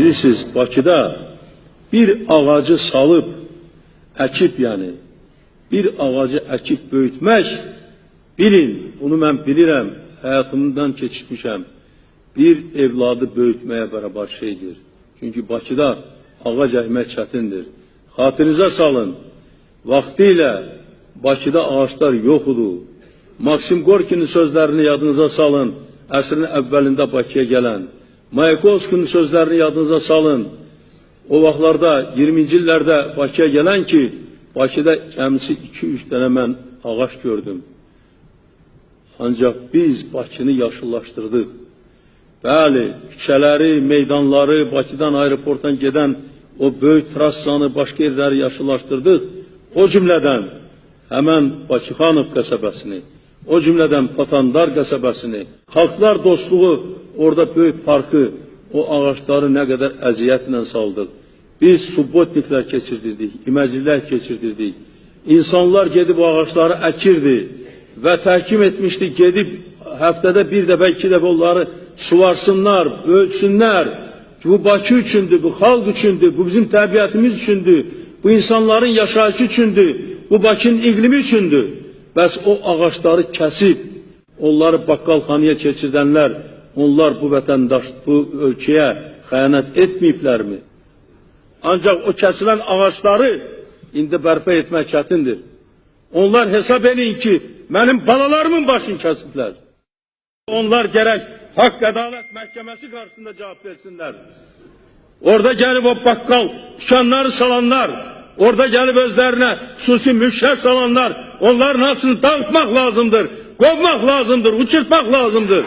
Bilirsiniz, Bakıda bir ağacı salıp, əkib yani, bir ağacı əkib böyütmək, bilin, bunu mən bilirəm, həyatımdan keçirmişəm, bir evladı böyütməyə bərabər şeydir. Çünki Bakıda ağac əkmək çətindir. Xatirinizə salın, vaxtilə Bakıda ağaçlar yox idi. Maksim Gorkinin sözlərini yadınıza salın, əsrin əvvəlində Bakıya gələn. Mayakovskinin sözlərini yadınıza salın. O vaxtlarda 20-ci illərdə Bakıya gələn ki, Bakıda cəmsi 2-3 dənə mən ağac gördüm. Ancaq biz Bakını yaşıllaşdırdıq. Bəli, küçələri, meydanları, Bakıdan aeroportdan gedən o böyük trassanı, başqa yerləri yaşıllaşdırdıq. O cümlədən həmən Bakıxanov qəsəbəsini, o cümlədən Patandar qəsəbəsini, xalqlar dostluğu, orada böyük parkı, o ağaçları nə qədər əziyyətlə saldıq. Biz subbotniklər keçirdirdik, iməcilər keçirdirdik. İnsanlar gedib o ağaçları əkirdi və təhkim etmişdi, gedib həftədə bir dəfə, 2 dəfə onları suvarsınlar, ölçsünlər. Bu Bakı üçündür, bu xalq üçündür, bu bizim təbiətimiz üçündür, bu insanların yaşayışı üçündür, bu Bakının iqlimi üçündür. Bəs o ağaçları kəsib, onları baqqalxanaya keçirdənlər, onlar bu vətəndaş, bu ölkəyə xəyanət etməyiblərmi? Ancaq o kəsilən ağaçları indi bərpa etmək çətindir. Onlar hesab edin ki, mənim balalarımın başını kəsiblər. Onlar gərək Haqq Ədalət Məhkəməsi qarşısında cavab versinlər. Orada gəlib o baqqal dükanları salanlar, orada gəlib özlərinə xüsusi mülklər salanlar, onların hamısını dağıtmaq lazımdır, qovmaq lazımdır, uçurtmaq lazımdır.